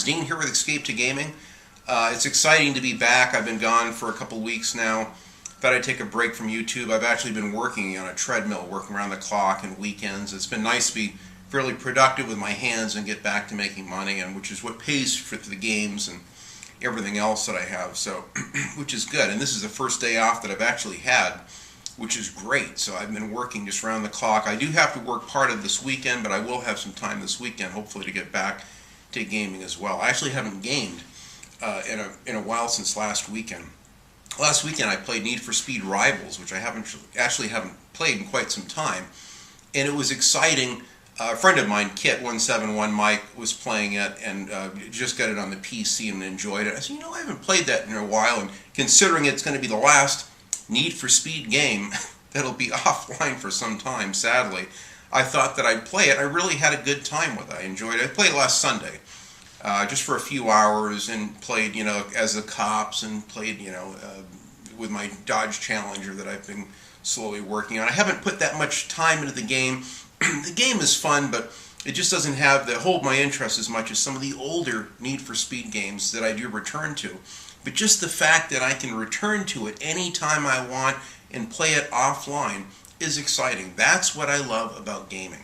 Dean here with Escape to Gaming. It's exciting to be back. I've been gone for a couple weeks now. Thought I'd take a break from YouTube. I've actually been working on a treadmill, working around the clock and weekends. It's been nice to be fairly productive with my hands and get back to making money, and which is what pays for the games and everything else that I have, so which is good. And this is the first day off that I've actually had, which is great. So I've been working just around the clock. I do have to work part of this weekend, but I will have some time this weekend, hopefully, to get back to gaming as well. I actually haven't gamed in a while since last weekend. Last weekend I played Need for Speed Rivals, which I haven't played in quite some time, and it was exciting. A friend of mine, Kit171 Mike, was playing it and just got it on the PC and enjoyed it. I said, I haven't played that in a while, and considering it's going to be the last Need for Speed game that'll be offline for some time, sadly, I thought that I'd play it. I really had a good time with it. I enjoyed it. I played it last Sunday, just for a few hours, and played, as the cops, and played, with my Dodge Challenger that I've been slowly working on. I haven't put that much time into the game. The game is fun, but it just doesn't hold my interest as much as some of the older Need for Speed games that I do return to. But just the fact that I can return to it anytime I want and play it offline is exciting. That's what I love about gaming.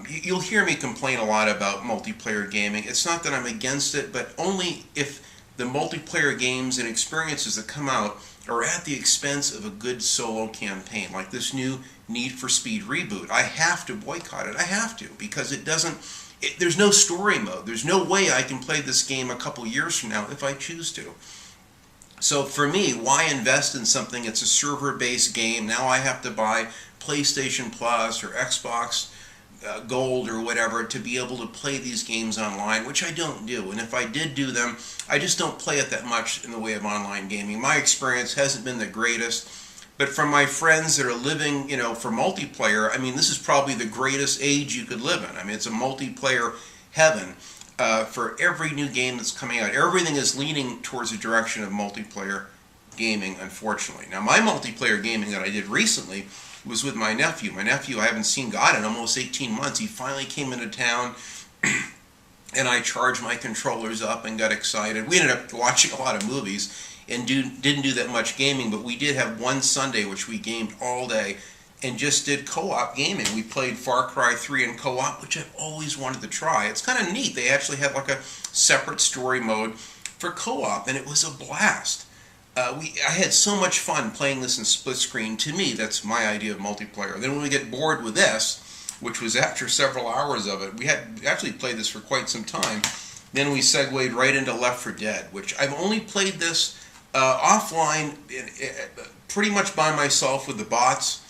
You'll hear me complain a lot about multiplayer gaming. It's not that I'm against it, but only if the multiplayer games and experiences that come out are at the expense of a good solo campaign, like this new Need for Speed reboot. I have to boycott it. I have to, because there's no story mode. There's no way I can play this game a couple years from now if I choose to. So for me, why invest in something that's a server-based game? Now I have to buy PlayStation Plus or Xbox Gold or whatever to be able to play these games online, which I don't do. And if I did do them, I just don't play it that much in the way of online gaming. My experience hasn't been the greatest. But from my friends that are living, for multiplayer, this is probably the greatest age you could live in. It's a multiplayer heaven for every new game that's coming out. Everything is leaning towards the direction of multiplayer gaming, unfortunately. Now, my multiplayer gaming that I did recently was with my nephew. My nephew, I haven't seen God in almost 18 months. He finally came into town, and I charged my controllers up and got excited. We ended up watching a lot of movies and didn't do that much gaming, but we did have one Sunday which we gamed all day and just did co-op gaming. We played Far Cry 3 in co-op, which I've always wanted to try. It's kind of neat. They actually have like a separate story mode for co-op, and it was a blast. I had so much fun playing this in split screen. To me, that's my idea of multiplayer. Then when we get bored with this, which was after several hours of it, we had actually played this for quite some time, then we segued right into Left 4 Dead, which I've only played this offline pretty much by myself with the bots,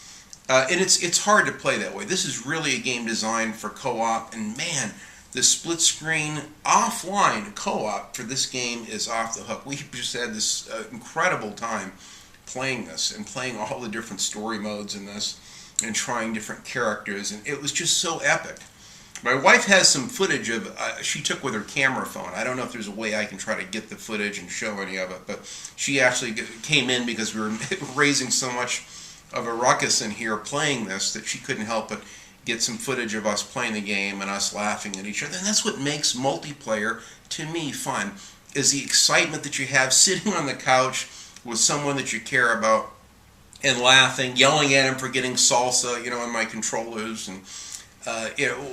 and it's hard to play that way. This is really a game designed for co-op, and man, the split screen offline co-op for this game is off the hook. We just had this incredible time playing this and playing all the different story modes in this and trying different characters, and it was just so epic. My wife has some footage of she took with her camera phone. I don't know if there's a way I can try to get the footage and show any of it, but she actually came in because we were raising so much of a ruckus in here playing this that she couldn't help but get some footage of us playing the game and us laughing at each other. And that's what makes multiplayer, to me, fun, is the excitement that you have sitting on the couch with someone that you care about and laughing, yelling at him for getting salsa, on my controllers and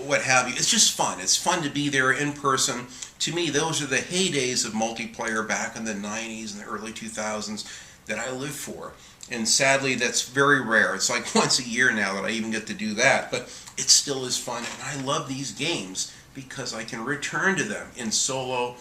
what have you. It's just fun. It's fun to be there in person. To me, those are the heydays of multiplayer back in the 90s and the early 2000s that I live for. And sadly, that's very rare. It's like once a year now that I even get to do that. But it still is fun. And I love these games because I can return to them in solo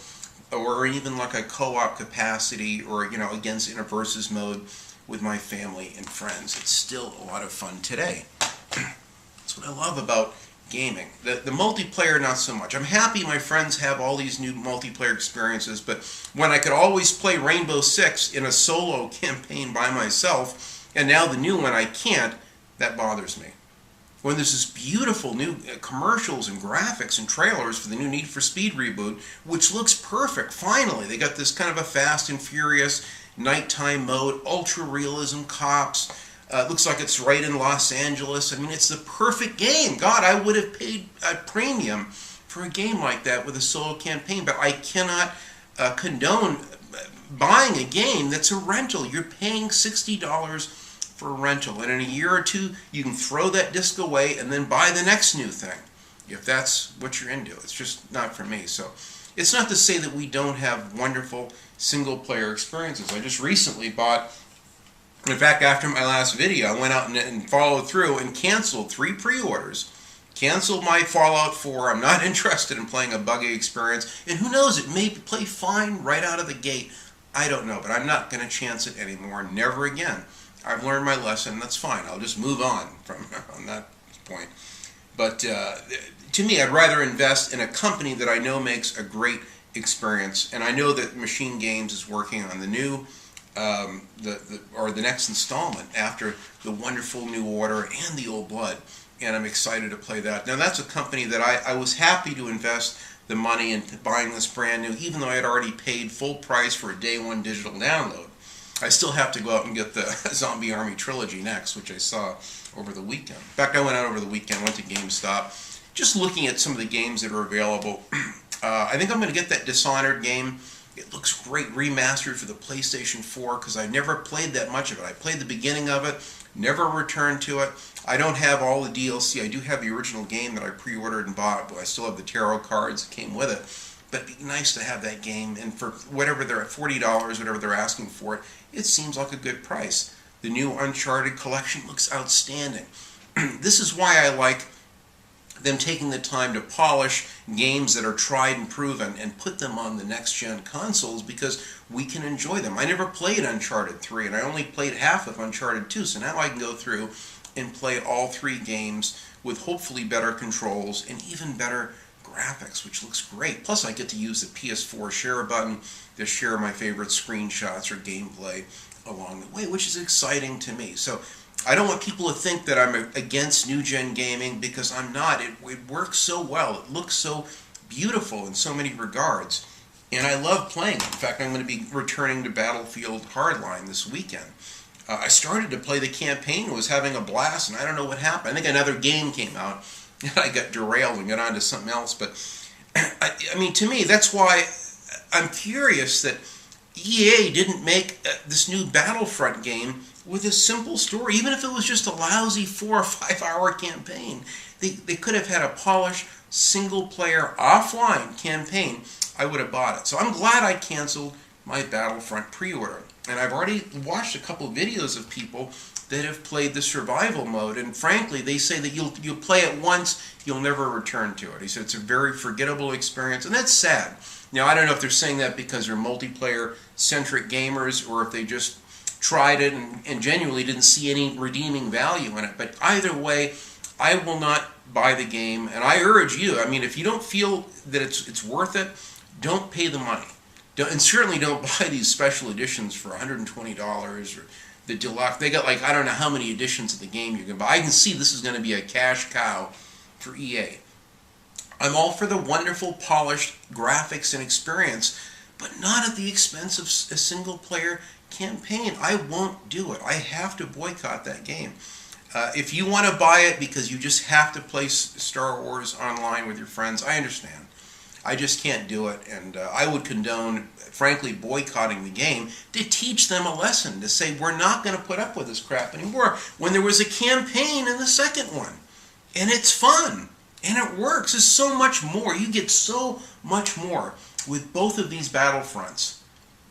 or even like a co-op capacity or, against in a versus mode with my family and friends. It's still a lot of fun today. That's what I love about gaming. The multiplayer, not so much. I'm happy my friends have all these new multiplayer experiences, but when I could always play Rainbow Six in a solo campaign by myself, and now the new one I can't, that bothers me. When there's this beautiful new commercials and graphics and trailers for the new Need for Speed reboot, which looks perfect, finally. They got this kind of a Fast and Furious nighttime mode, ultra realism cops. It looks like it's right in Los Angeles. It's the perfect game. God, I would have paid a premium for for a game like that with a solo campaign, but I cannot condone buying a game that's a rental. You're paying $60 for a rental, and in a year or two you can throw that disc away and then buy the next new thing if that's what you're into. It's just not for me. So it's not to say that we don't have wonderful single player experiences. I just recently bought, in fact, after my last video, I went out and followed through and canceled 3 pre-orders. Canceled my Fallout 4. I'm not interested in playing a buggy experience. And who knows, it may play fine right out of the gate. I don't know, but I'm not going to chance it anymore. Never again. I've learned my lesson. That's fine. I'll just move on from on that point. But to me, I'd rather invest in a company that I know makes a great experience. And I know that Machine Games is working on the new the next installment after the wonderful New Order and the Old Blood, and I'm excited to play that. Now that's a company that I was happy to invest the money in buying this brand new, even though I had already paid full price for a day one digital download. I still have to go out and get the Zombie Army Trilogy next, which I saw over the weekend. In fact, I went out over the weekend, went to GameStop, just looking at some of the games that are available. I think I'm going to get that Dishonored game. It looks great, remastered for the PlayStation 4, because I never played that much of it. I played the beginning of it, never returned to it. I don't have all the DLC. I do have the original game that I pre-ordered and bought, but I still have the tarot cards that came with it. But it'd be nice to have that game, and for whatever they're at, $40, whatever they're asking for it, it seems like a good price. The new Uncharted collection looks outstanding. This is why I like them taking the time to polish games that are tried and proven and put them on the next-gen consoles, because we can enjoy them. I never played Uncharted 3, and I only played half of Uncharted 2, so now I can go through and play all 3 games with hopefully better controls and even better graphics, which looks great. Plus I get to use the PS4 share button to share my favorite screenshots or gameplay along the way, which is exciting to me. So I don't want people to think that I'm against new-gen gaming, because I'm not. It works so well. It looks so beautiful in so many regards, and I love playing it. In fact, I'm going to be returning to Battlefield Hardline this weekend. I started to play the campaign, was having a blast, and I don't know what happened. I think another game came out, and I got derailed and got on to something else. But, I mean, to me, that's why I'm curious that EA didn't make this new Battlefront game with a simple story. Even if it was just a lousy 4 or 5 hour campaign, they could have had a polished, single-player, offline campaign. I would have bought it. So I'm glad I canceled my Battlefront pre-order. And I've already watched a couple videos of people that have played the survival mode, and frankly, they say that you'll play it once, you'll never return to it. He said it's a very forgettable experience, and that's sad. Now, I don't know if they're saying that because they're multiplayer-centric gamers, or if they just tried it and genuinely didn't see any redeeming value in it. But either way, I will not buy the game, and I urge you, I mean, if you don't feel that it's worth it, don't pay the money. And certainly don't buy these special editions for $120 or the deluxe. They got like, I don't know how many editions of the game you can buy. I can see this is going to be a cash cow for EA. I'm all for the wonderful, polished graphics and experience, but not at the expense of a single-player campaign. I won't do it. I have to boycott that game. If you want to buy it because you just have to play Star Wars online with your friends, I understand. I just can't do it, and I would condone, frankly, boycotting the game to teach them a lesson, to say we're not going to put up with this crap anymore, when there was a campaign in the second one. And it's fun, and it works. It's so much more. You get so much more with both of these Battlefronts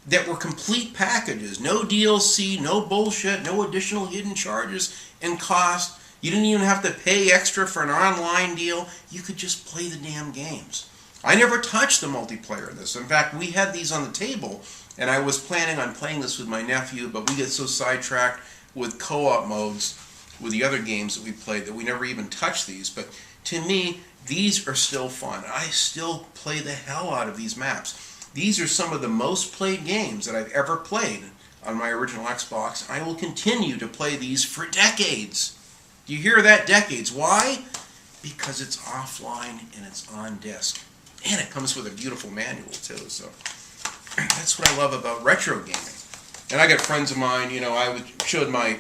that were complete packages. No DLC, no bullshit, no additional hidden charges and cost. You didn't even have to pay extra for an online deal. You could just play the damn games. I never touched the multiplayer in this. In fact, we had these on the table, and I was planning on playing this with my nephew, but we get so sidetracked with co-op modes with the other games that we played that we never even touched these. But to me, these are still fun. I still play the hell out of these maps. These are some of the most played games that I've ever played on my original Xbox. I will continue to play these for decades. Do you hear that? Decades. Why? Because it's offline and it's on disc. And it comes with a beautiful manual, too. So that's what I love about retro gaming. And I got friends of mine, you know, I showed my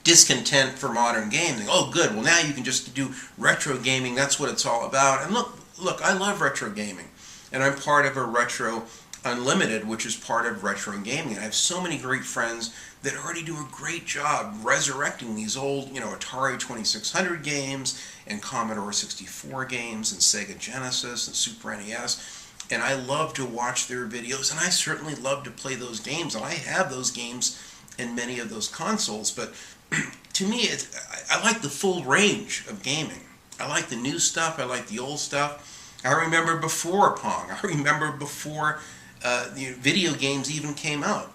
discontent for modern gaming. Oh, good. Well, now you can just do retro gaming. That's what it's all about. And look, look, I love retro gaming, and I'm part of a Retro Unlimited, which is part of Retro Gaming. And I have so many great friends that already do a great job resurrecting these old, Atari 2600 games and Commodore 64 games and Sega Genesis and Super NES. And I love to watch their videos, and I certainly love to play those games. And I have those games in many of those consoles. But to me, I like the full range of gaming. I like the new stuff. I like the old stuff. I remember before Pong. I remember before video games even came out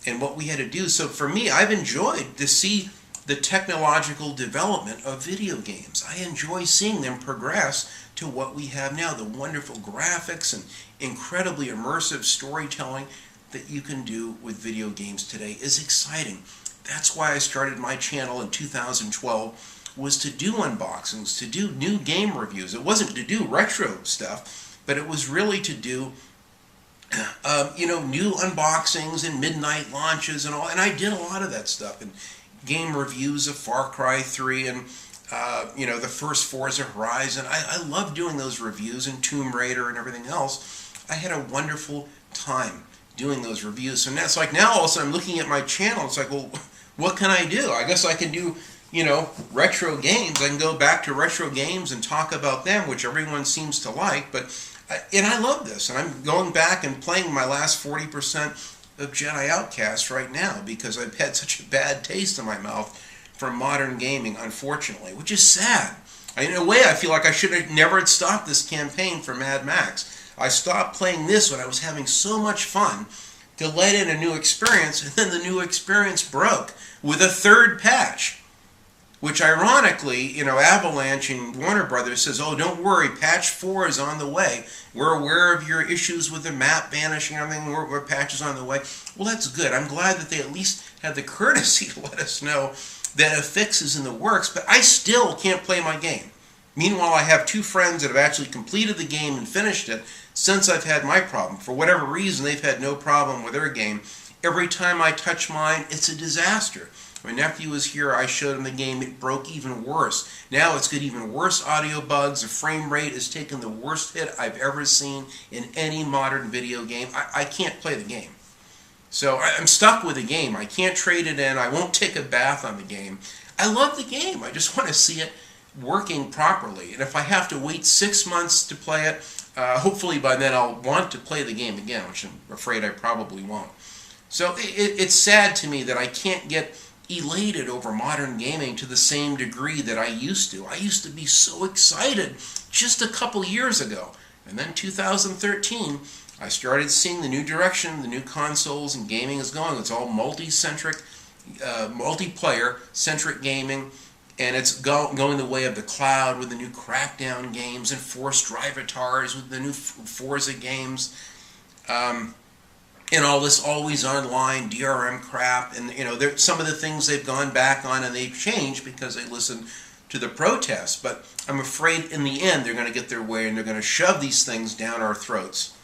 and what we had to do. So for me, I've enjoyed to see the technological development of video games. I enjoy seeing them progress to what we have now, the wonderful graphics and incredibly immersive storytelling that you can do with video games today is exciting. That's why I started my channel in 2012, was to do unboxings, to do new game reviews. It wasn't to do retro stuff, but it was really to do new unboxings and midnight launches and all. And I did a lot of that stuff, and game reviews of Far Cry 3 and the first Forza Horizon. I love doing those reviews, and Tomb Raider and everything else. I had a wonderful time doing those reviews. So now it's like, now all of a sudden I'm looking at my channel, it's like, well, what can I do? I guess I can do, retro games. I can go back to retro games and talk about them, which everyone seems to like. And I love this, and I'm going back and playing my last 40% of Jedi Outcast right now because I've had such a bad taste in my mouth from modern gaming, unfortunately, which is sad. In a way, I feel like I should have never stopped this campaign for Mad Max. I stopped playing this when I was having so much fun to let in a new experience, and then the new experience broke with a third patch, which ironically, Avalanche and Warner Brothers says, oh, don't worry, patch 4 is on the way. We're aware of your issues with the map vanishing and everything. We're patches on the way. Well, that's good. I'm glad that they at least had the courtesy to let us know that a fix is in the works, but I still can't play my game. Meanwhile, I have two friends that have actually completed the game and finished it since I've had my problem. For whatever reason, they've had no problem with their game. Every time I touch mine, it's a disaster. My nephew was here, I showed him the game, it broke even worse. Now it's got even worse audio bugs, the frame rate has taken the worst hit I've ever seen in any modern video game. I can't play the game. So I'm stuck with the game. I can't trade it in, I won't take a bath on the game. I love the game, I just want to see it working properly. And if I have to wait 6 months to play it, hopefully by then I'll want to play the game again, which I'm afraid I probably won't. So it's sad to me that I can't get elated over modern gaming to the same degree that I used to. I used to be so excited just a couple years ago. And then 2013, I started seeing the new direction, the new consoles and gaming is going. It's all multi-centric, multiplayer-centric gaming, and it's going the way of the cloud with the new Crackdown games and Force Drive Atars with the new Forza games. And all this always online DRM crap, and some of the things they've gone back on and they've changed because they listened to the protests. But I'm afraid in the end they're going to get their way and they're going to shove these things down our throats.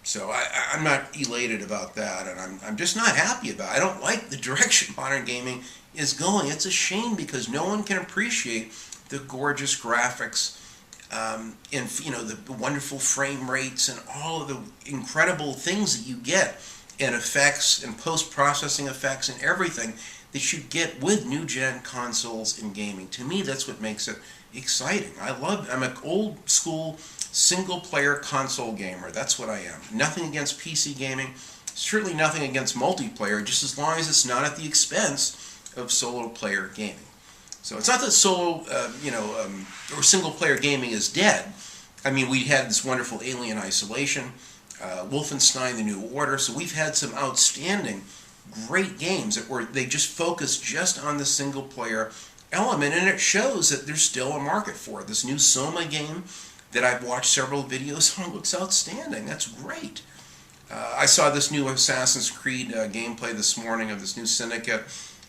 So I'm not elated about that, and I'm just not happy about it. I don't like the direction modern gaming is going. It's a shame because no one can appreciate the gorgeous graphics. And the wonderful frame rates and all of the incredible things that you get in effects and post-processing effects and everything that you get with new-gen consoles and gaming. To me, that's what makes it exciting. I'm an old-school single-player console gamer. That's what I am. Nothing against PC gaming. Certainly nothing against multiplayer, just as long as it's not at the expense of solo-player gaming. So it's not that solo, or single-player gaming is dead. I mean, we had this wonderful Alien Isolation, Wolfenstein: The New Order, so we've had some outstanding, great games they just focus just on the single-player element, and it shows that there's still a market for it. This new Soma game that I've watched several videos on looks outstanding. That's great. I saw this new Assassin's Creed gameplay this morning of this new Syndicate.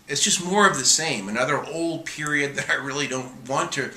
It's just more of the same, another old period that I really don't want to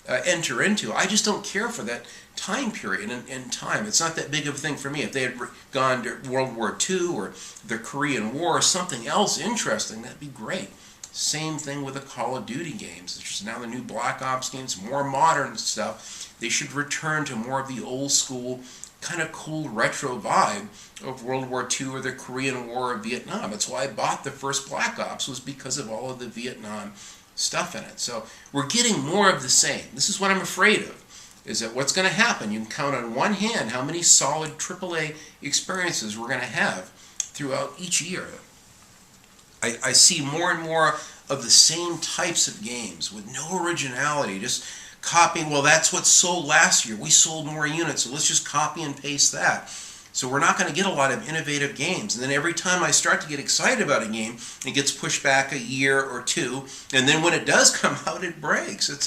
enter into. I just don't care for that time period in time. It's not that big of a thing for me. If they had gone to World War II or the Korean War or something else interesting, that'd be great. Same thing with the Call of Duty games. It's just now the new Black Ops games, more modern stuff. They should return to more of the old school, kind of cool retro vibe of World War II or the Korean War or Vietnam. That's why I bought the first Black Ops, was because of all of the Vietnam stuff in it. So we're getting more of the same. This is what I'm afraid of, is that what's going to happen, you can count on one hand how many solid AAA experiences we're going to have throughout each year. I see more and more of the same types of games with no originality, just copying. Well, that's what sold last year. We sold more units, so let's just copy and paste that. So we're not going to get a lot of innovative games. And then every time I start to get excited about a game, it gets pushed back a year or two. And then when it does come out, it breaks. It's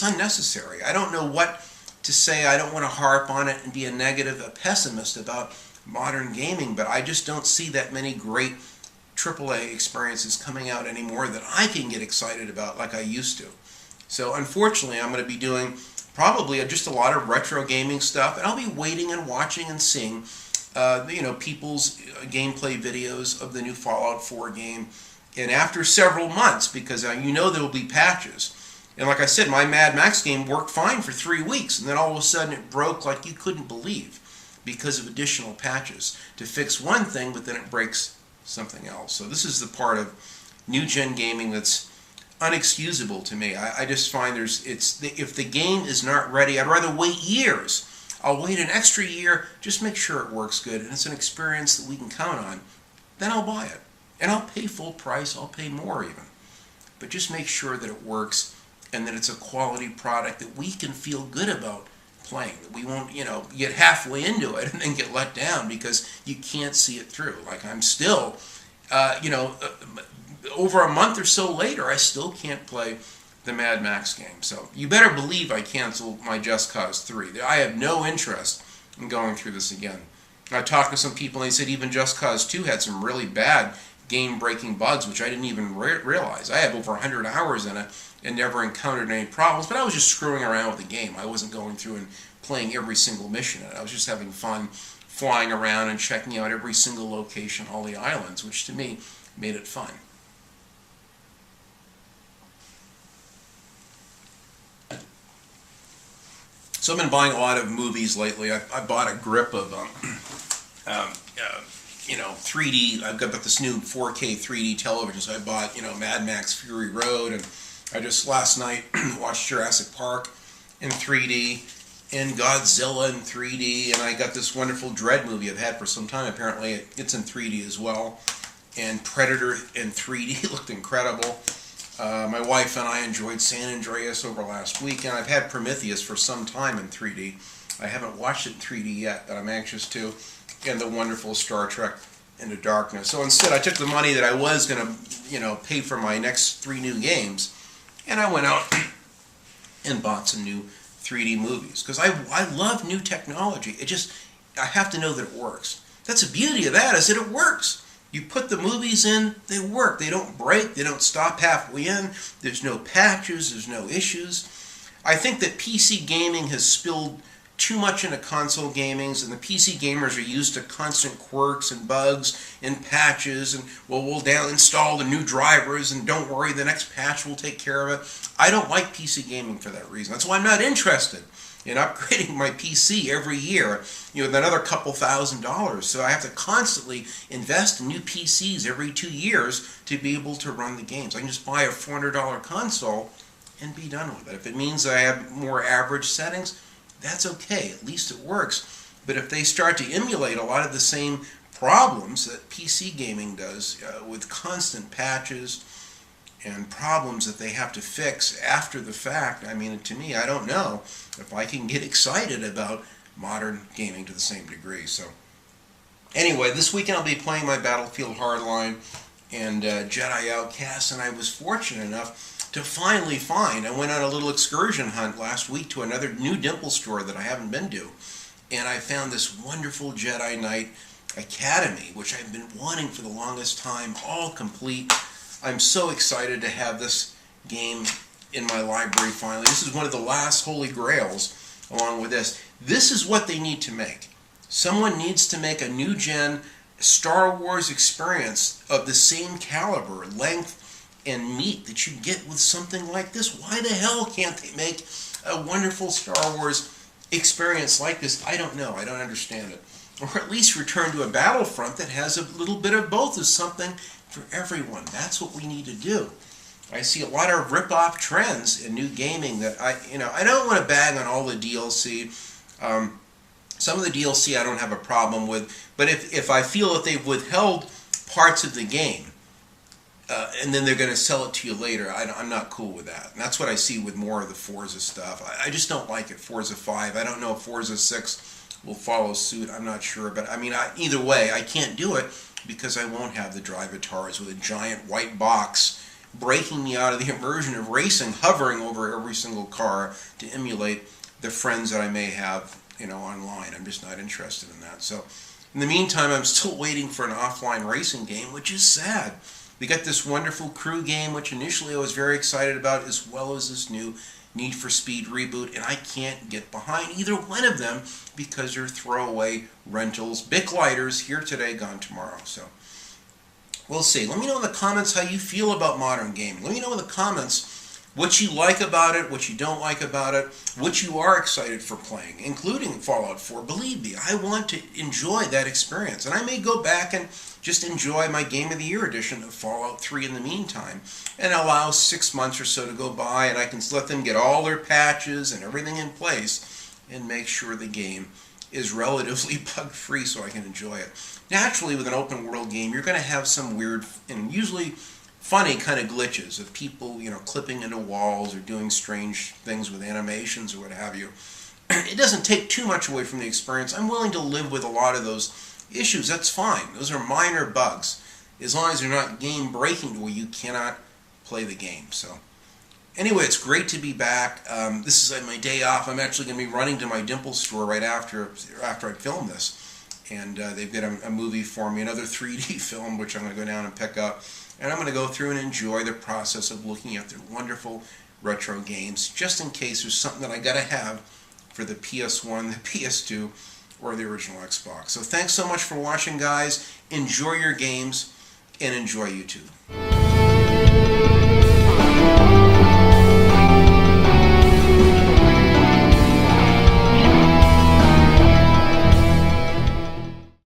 unnecessary. I don't know what to say. I don't want to harp on it and be a pessimist about modern gaming, but I just don't see that many great AAA experiences coming out anymore that I can get excited about like I used to. So unfortunately, I'm going to be doing probably just a lot of retro gaming stuff, and I'll be waiting and watching and seeing people's gameplay videos of the new Fallout 4 game, and after several months, because there will be patches. And like I said, my Mad Max game worked fine for 3 weeks, and then all of a sudden it broke like you couldn't believe because of additional patches to fix one thing, but then it breaks something else. So this is the part of new-gen gaming that's unexcusable to me. I just find if the game is not ready, I'd rather wait years. I'll wait an extra year, just make sure it works good, and it's an experience that we can count on. Then I'll buy it. And I'll pay full price, I'll pay more even. But just make sure that it works and that it's a quality product that we can feel good about playing. That we won't, get halfway into it and then get let down because you can't see it through. Like I'm still, over a month or so later, I still can't play the Mad Max game. So you better believe I canceled my Just Cause 3. I have no interest in going through this again. I talked to some people and they said even Just Cause 2 had some really bad game-breaking bugs, which I didn't even realize. I have over 100 hours in it and never encountered any problems, but I was just screwing around with the game. I wasn't going through and playing every single mission in it. I was just having fun flying around and checking out every single location, all the islands, which to me made it fun. So I've been buying a lot of movies lately. I bought a grip of 3D. I've got this new 4K 3D television. So I bought Mad Max Fury Road, and I just last night watched Jurassic Park in 3D and Godzilla in 3D, and I got this wonderful Dread movie I've had for some time. Apparently it's in 3D as well, and Predator in 3D looked incredible. My wife and I enjoyed San Andreas over last week, and I've had Prometheus for some time in 3D. I haven't watched it in 3D yet, but I'm anxious to, and the wonderful Star Trek Into Darkness. So instead, I took the money that I was going to, pay for my next 3 new games, and I went out and bought some new 3D movies, because I love new technology. I have to know that it works. That's the beauty of that, is that it works. You put the movies in, they work. They don't break, they don't stop halfway in, there's no patches, there's no issues. I think that PC gaming has spilled too much into console gamings, and the PC gamers are used to constant quirks and bugs and patches, and we'll install the new drivers, and don't worry, the next patch will take care of it. I don't like PC gaming for that reason. That's why I'm not interested in upgrading my PC every year, with another couple $1,000. So I have to constantly invest in new PCs every 2 years to be able to run the games. I can just buy a $400 console and be done with it. If it means I have more average settings, that's okay. At least it works. But if they start to emulate a lot of the same problems that PC gaming does, with constant patches and problems that they have to fix after the fact, to me, I don't know if I can get excited about modern gaming to the same degree. So anyway, this weekend I'll be playing my Battlefield Hardline and Jedi Outcast, and I was fortunate enough to finally find, I went on a little excursion hunt last week to another new Dimple store that I haven't been to, and I found this wonderful Jedi Knight Academy, which I've been wanting for the longest time, all complete. I'm so excited to have this game in my library finally. This is one of the last holy grails along with this. This is what they need to make. Someone needs to make a new gen Star Wars experience of the same caliber, length, and meat that you get with something like this. Why the hell can't they make a wonderful Star Wars experience like this? I don't know. I don't understand it. Or at least return to a Battlefront that has a little bit of both as something for everyone. That's what we need to do. I see a lot of rip-off trends in new gaming that I don't want to bag on all the DLC. Some of the DLC I don't have a problem with, but if I feel that they've withheld parts of the game, and then they're going to sell it to you later, I'm not cool with that. And that's what I see with more of the Forza stuff. I just don't like it. Forza 5. I don't know if Forza 6 will follow suit. I'm not sure. But I mean, either way, I can't do it because I won't have the drivatars with a giant white box breaking me out of the immersion of racing, hovering over every single car to emulate the friends that I may have, online. I'm just not interested in that. So in the meantime, I'm still waiting for an offline racing game, which is sad. We got this wonderful crew game, which initially I was very excited about, as well as this new Need for Speed reboot, and I can't get behind either one of them because they're throwaway rentals. Bic lighters, here today, gone tomorrow. So we'll see. Let me know in the comments how you feel about modern gaming. Let me know in the comments what you like about it, what you don't like about it, what you are excited for playing, including Fallout 4. Believe me, I want to enjoy that experience. And I may go back and just enjoy my Game of the Year edition of Fallout 3 in the meantime, and allow 6 months or so to go by, and I can let them get all their patches and everything in place and make sure the game is relatively bug-free so I can enjoy it. Naturally, with an open world game, you're going to have some weird and usually funny kind of glitches of people, clipping into walls or doing strange things with animations or what have you. It doesn't take too much away from the experience. I'm willing to live with a lot of those issues. That's fine. Those are minor bugs, as long as they're not game breaking to where you cannot play the game. So anyway, it's great to be back. This is my day off. I'm actually going to be running to my Dimple store right after I film this, and they've got a movie for me, another 3D film, which I'm going to go down and pick up, and I'm going to go through and enjoy the process of looking at their wonderful retro games, just in case there's something that I got to have for the PS1, the PS2, or the original Xbox. So thanks so much for watching, guys. Enjoy your games and enjoy YouTube.